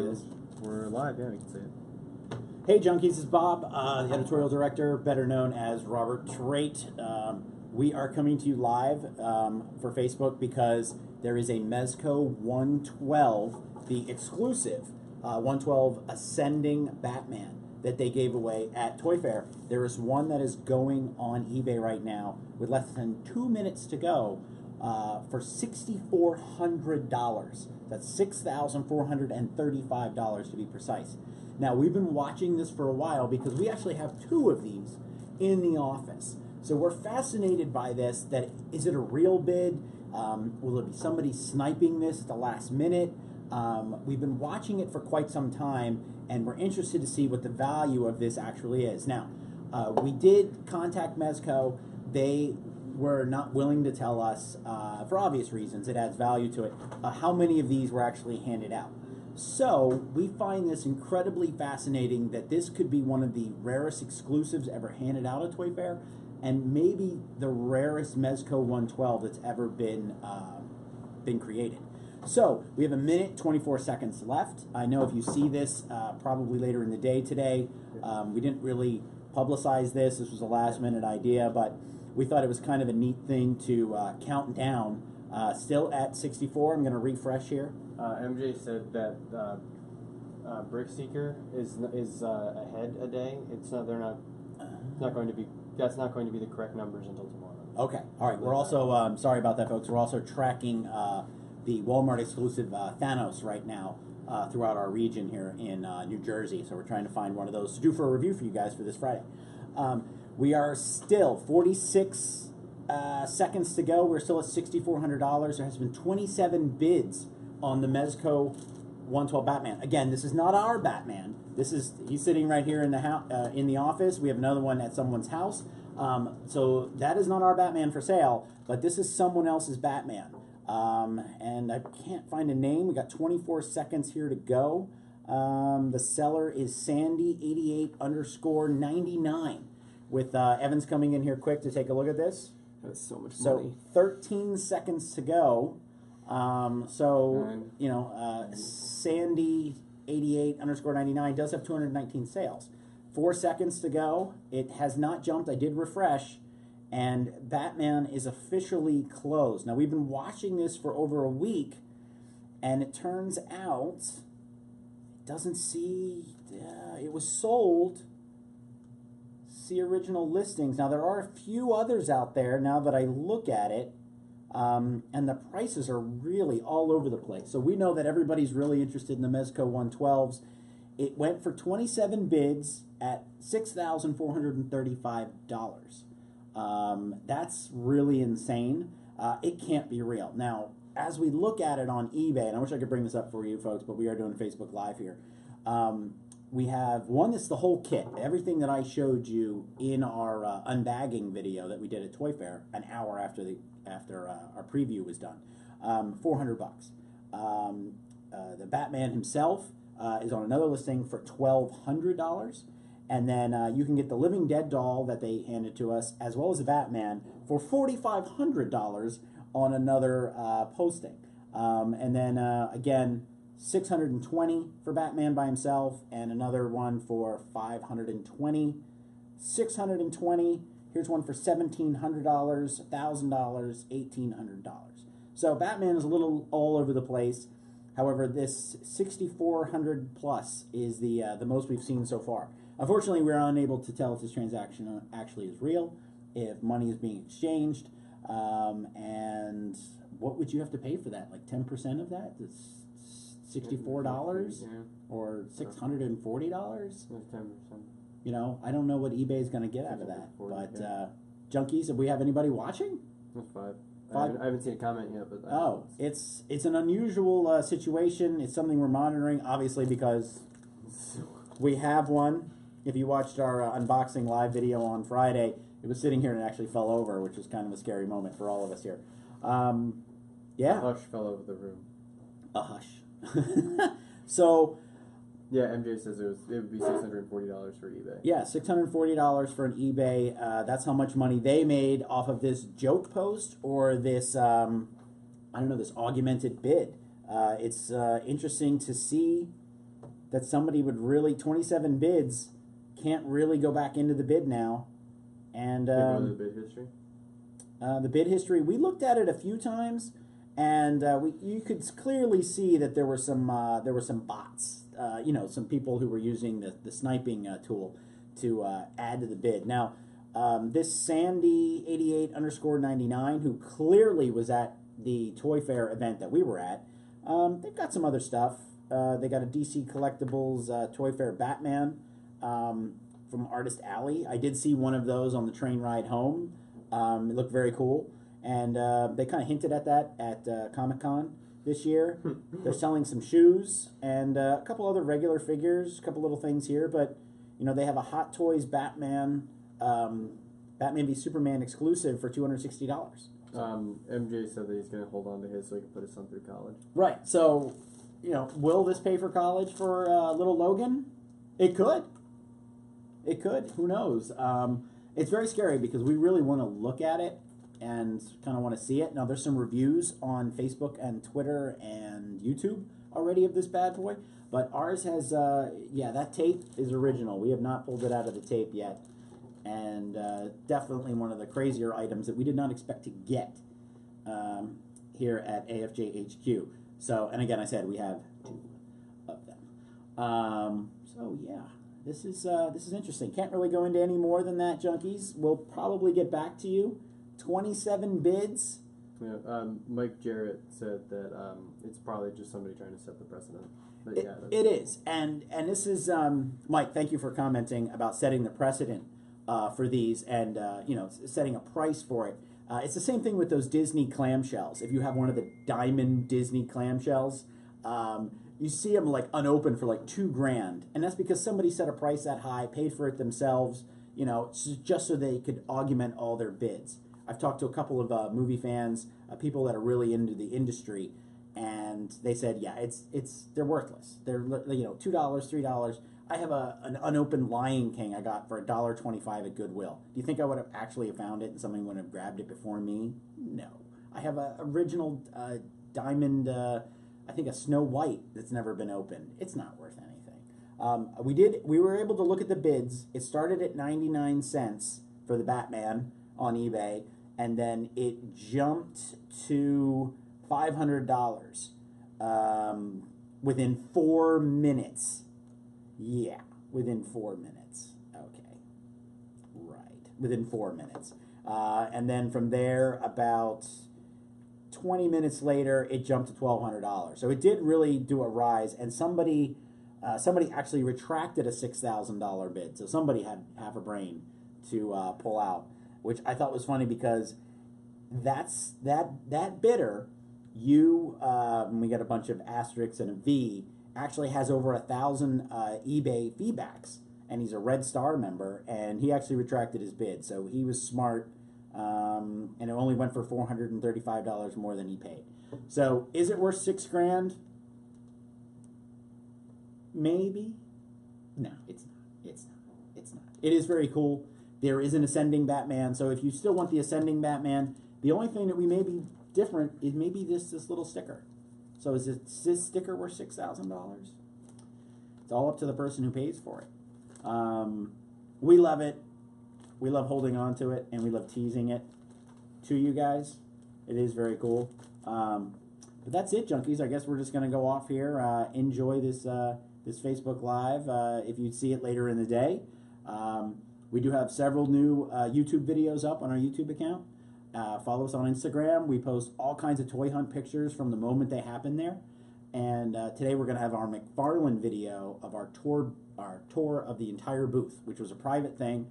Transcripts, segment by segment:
this. We're live, yeah, we can say it. Hey Junkies, this is Bob, the editorial director, better known as Robert Trait. We are coming to you live for Facebook because there is a Mezco 112, the exclusive 112 Ascending Batman that they gave away at Toy Fair. There is one that is going on eBay right now with less than 2 minutes to go for $6,400. That's $6,435 to be precise. Now, we've been watching this for a while because we actually have two of these in the office. So we're fascinated by this, that is it a real bid? Will it be somebody sniping this at the last minute? We've been watching it for quite some time, and we're interested to see what the value of this actually is. Now, we did contact Mezco. They were not willing to tell us, for obvious reasons, it adds value to it, how many of these were actually handed out. So we find this incredibly fascinating that this could be one of the rarest exclusives ever handed out at Toy Fair, and maybe the rarest Mezco 112 that's ever been created. So we have 1:24 seconds left. I know if you see this probably later in the day today, we didn't really publicize this. This was a last-minute idea, but we thought it was kind of a neat thing to count down. Still at 64. I'm going to refresh here. MJ said that Brick Seeker is ahead a day. It's not. They're not. Not going to be. That's not going to be the correct numbers until tomorrow. Okay. All right. We're also sorry about that, folks. We're also tracking the Walmart exclusive Thanos right now throughout our region here in New Jersey. So we're trying to find one of those to do for a review for you guys for this Friday. We are still 46 seconds to go. We're still at $6,400. There has been 27 bids on the Mezco 112 Batman. Again, this is not our Batman. He's sitting right here in the office. We have another one at someone's house. So that is not our Batman for sale, but this is someone else's Batman. And I can't find a name. We got 24 seconds here to go. The seller is Sandy88_99. With Evans coming in here quick to take a look at this. That's so much So money. 13 seconds to go. You know, Sandy88_99 does have 219 sales. 4 seconds to go. It has not jumped. I did refresh, and Batman is officially closed. Now, we've been watching this for over a week, and it turns out it doesn't see. It was sold. See original listings. Now, there are a few others out there now that I look at it. And the prices are really all over the place. So we know that everybody's really interested in the Mezco 112s. It went for 27 bids at $6,435. That's really insane. It can't be real. Now, as we look at it on eBay, and I wish I could bring this up for you folks, but we are doing Facebook Live here. We have one that's the whole kit. Everything that I showed you in our unbagging video that we did at Toy Fair an hour after our preview was done. $400. The Batman himself is on another listing for $1,200. And then you can get the Living Dead doll that they handed to us, as well as the Batman, for $4,500 on another posting. And then, again, $620 for Batman by himself, and another one for $520. $620. Here's one for $1,700, $1,000, $1,800. So Batman is a little all over the place. However, this 6,400 plus is the most we've seen so far. Unfortunately, we're unable to tell if this transaction actually is real, if money is being exchanged, and what would you have to pay for that? Like 10% of that? It's $64 or $640? 10%. You know, I don't know what eBay is going to get out of that. But Junkies, if we have anybody watching? That's 5. I haven't seen a comment yet, but it's an unusual situation. It's something we're monitoring, obviously, because we have one. If you watched our unboxing live video on Friday, it was sitting here and it actually fell over, which was kind of a scary moment for all of us here. Yeah. A hush fell over the room. A hush. So, yeah, MJ says it would be $640 for eBay. Yeah, $640 for an eBay. That's how much money they made off of this joke post or this, I don't know, this augmented bid. It's interesting to see that somebody would really 27 bids can't really go back into the bid now. And the bid history. The bid history, we looked at it a few times, and you could clearly see that there were some bots. Some people who were using the sniping tool to add to the bid. Now, this Sandy 88_99, who clearly was at the Toy Fair event that we were at, they've got some other stuff. They got a DC Collectibles Toy Fair Batman from Artist Alley. I did see one of those on the train ride home. It looked very cool, and they kind of hinted at that at Comic-Con this year. They're selling some shoes and a couple other regular figures, a couple little things here, but they have a Hot Toys Batman v Superman exclusive for $260. MJ said that he's going to hold on to his so he can put his son through college. Right. So, will this pay for college for little Logan? It could. It could. Who knows? It's very scary because we really want to look at it and kind of want to see it. Now, there's some reviews on Facebook and Twitter and YouTube already of this bad boy, but ours has, that tape is original. We have not pulled it out of the tape yet, and definitely one of the crazier items that we did not expect to get here at AFJ HQ. So, and again, I said we have 2 of them. This is interesting. Can't really go into any more than that, junkies. We'll probably get back to you. 27 bids. Yeah, Mike Jarrett said that it's probably just somebody trying to set the precedent. But it is, and this is Mike. Thank you for commenting about setting the precedent for these, and setting a price for it. It's the same thing with those Disney clamshells. If you have one of the diamond Disney clamshells, you see them like unopened for like $2,000, and that's because somebody set a price that high, paid for it themselves, just so they could augment all their bids. I've talked to a couple of movie fans, people that are really into the industry, and they said, they're worthless. They're $2, $3. I have an unopened Lion King I got for $1.25 at Goodwill. Do you think I would have actually found it and somebody would have grabbed it before me? No. I have an original diamond. I think a Snow White that's never been opened. It's not worth anything. We were able to look at the bids. It started at 99 cents for the Batman on eBay, and then it jumped to $500 within 4 minutes. Yeah, within 4 minutes. Okay. Right. Within 4 minutes. And then from there, about 20 minutes later, it jumped to $1,200. So it did really do a rise, and somebody actually retracted a $6,000 bid. So somebody had half a brain to pull out, which I thought was funny because that bidder, we got a bunch of asterisks and a V, actually has over 1,000 eBay feedbacks, and he's a Red Star member, and he actually retracted his bid. So he was smart. And it only went for $435 more than he paid. So, is it worth $6,000? Maybe. No, it's not. It is very cool. There is an Ascending Batman. So, if you still want the Ascending Batman, the only thing that we may be different is maybe this little sticker. So, is this sticker worth $6,000? It's all up to the person who pays for it. We love it. We love holding on to it, and we love teasing it to you guys. It is very cool. But that's it, junkies. I guess we're just going to go off here. Enjoy this Facebook Live if you see it later in the day. We do have several new YouTube videos up on our YouTube account. Follow us on Instagram. We post all kinds of toy hunt pictures from the moment they happen there. And today we're going to have our McFarlane video of our tour of the entire booth, which was a private thing.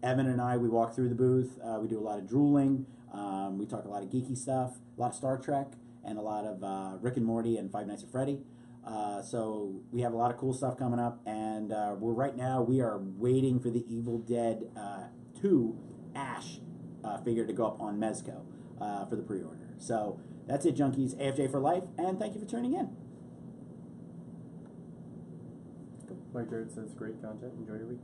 Evan and I, we walk through the booth. We do a lot of drooling. We talk a lot of geeky stuff, a lot of Star Trek, and a lot of Rick and Morty and Five Nights at Freddy. So we have a lot of cool stuff coming up, and we are waiting for the Evil Dead 2 Ash figure to go up on Mezco for the pre-order. So that's it, junkies. AFJ for life, and thank you for tuning in. Mike Jared says, great content. Enjoy your week.